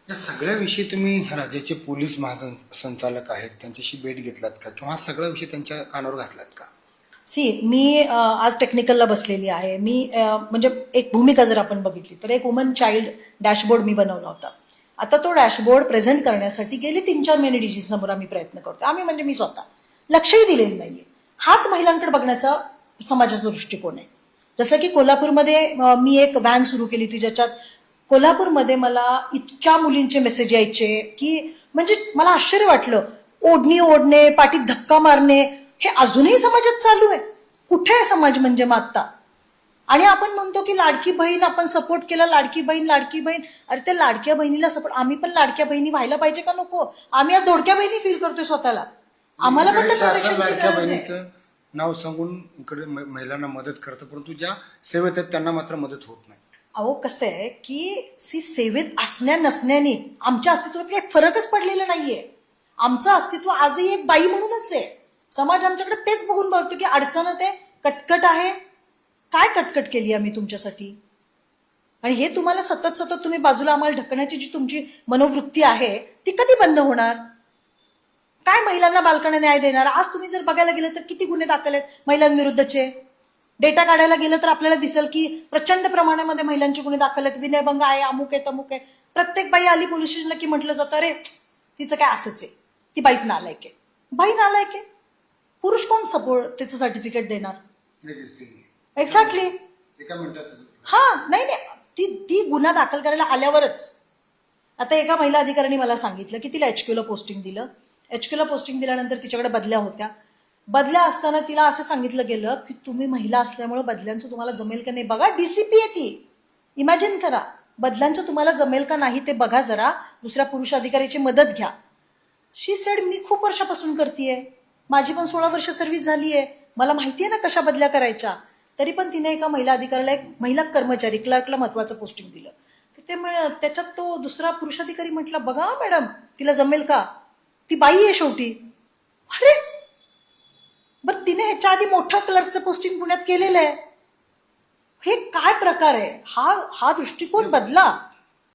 या सगळ्याविषयी तुम्ही राज्याचे पोलीस महासंचालक आहेत त्यांच्याशी भेट घेतलात का किंवा हा सगळा विषय त्यांच्या कानावर घातलात का? मी आज टेक्निकलला बसलेली आहे. म्हणजे एक भूमिका जर आपण बघितली तर एक वुमन चाइल्ड डॅशबोर्ड मी बनवला होता. आता तो डॅशबोर्ड प्रेझेंट करण्यासाठी गेली 3-4 महिने डीजी समोर आम्ही प्रयत्न करतो. म्हणजे मी स्वतः लक्षही दिलेलं नाहीये. हाच महिलांकडे बघण्याचा समाजाचा दृष्टिकोन आहे. जसं की कोल्हापूरमध्ये मी एक व्हॅन सुरू केली होती ज्याच्यात कोल्हापूरमध्ये मला इतक्या मुलींचे मेसेज यायचे की म्हणजे मला आश्चर्य वाटलं. ओढणे, पाठीत धक्का मारणे हे अजूनही समाजात चालू आहे. कुठे आहे समाज म्हणजे माता? आणि आपण म्हणतो की लाडकी बहीण आपण सपोर्ट केला, लाडकी बहीण. अरे त्या लाडक्या बहिणीला सपोर्ट, आम्ही पण लाडक्या बहिणी व्हायला पाहिजे का नको? आम्ही आज दोडक्या बहिणी फील करतोय स्वतःला. आम्हाला पण लाडक्या बहिणीचं नाव सांगून इकडे महिलांना मदत करतं, परंतु ज्या सेवेत आहेत त्यांना मात्र मदत होत नाही. अहो कसं आहे की सेवेत असण्या नसण्याने आमच्या अस्तित्वात काही फरकच पडलेला नाहीये. आमचं अस्तित्व आजही एक बाई म्हणूनच आहे. समाज आमच्याकडे तेच बघून बघतो की अडचणत आहे, कटकट आहे. काय कटकट केली आम्ही तुमच्यासाठी? आणि हे तुम्हाला सतत तुम्ही बाजूला आम्हाला ढकलण्याची जी तुमची मनोवृत्ती आहे ती कधी बंद होणार? काय महिलांना बालकांना न्याय देणार? आज तुम्ही जर बघायला गेलं तर किती गुन्हे दाखल आहेत महिलांविरुद्धचे. डेटा काढायला गेलं तर आपल्याला दिसेल की प्रचंड प्रमाणामध्ये महिलांचे गुन्हे दाखल आहेत. विनयभंग आहे, अमुक आहे, तमुक आहे. प्रत्येक बाई आली पोलीस स्टेशनला की म्हटलं जातं अरे तिचं काय असंच आहे, ती बाईच नालायक आहे. बाई नालायक आहे, पुरुष कोण सपोर्ट त्याचं सर्टिफिकेट देणार? एक्झॅक्टली. एका मिनिटात नाही ती गुन्हा दाखल करायला आल्यावरच. आता एका महिला अधिकाऱ्याने मला सांगितलं की तिला HQ पोस्टिंग दिलं. HQ पोस्टिंग दिल्यानंतर तिच्याकडे बदल्या होत्या. बदल्या असताना तिला असं सांगितलं गेलं की तुम्ही महिला असल्यामुळे बदल्यांचं तुम्हाला जमेल का नाही बघा. DCP आहे ती. इमॅजिन करा, बदल्यांचं तुम्हाला जमेल का नाही ते बघा जरा, दुसऱ्या पुरुष अधिकाऱ्याची मदत घ्या. शी सेड मी खूप वर्षापासून करतेय, माझी पण 16 वर्ष सर्व्हिस झाली आहे, मला माहितीये ना कशा बदल्या करायच्या. तरी पण तिने एका महिला अधिकाऱ्याला, एक महिला कर्मचारी क्लर्कला महत्वाचं पोस्टिंग दिलं. तर त्याच्यात तो दुसरा पुरुष अधिकारी म्हटला बघा मॅडम तिला जमेल का, ती बाई आहे शेवटी. अरे बरं, तिने ह्याच्या आधी मोठं क्लर्कचं पोस्टिंग पुण्यात केलेलं आहे. हे काय प्रकार आहे? हा दृष्टिकोन बदला.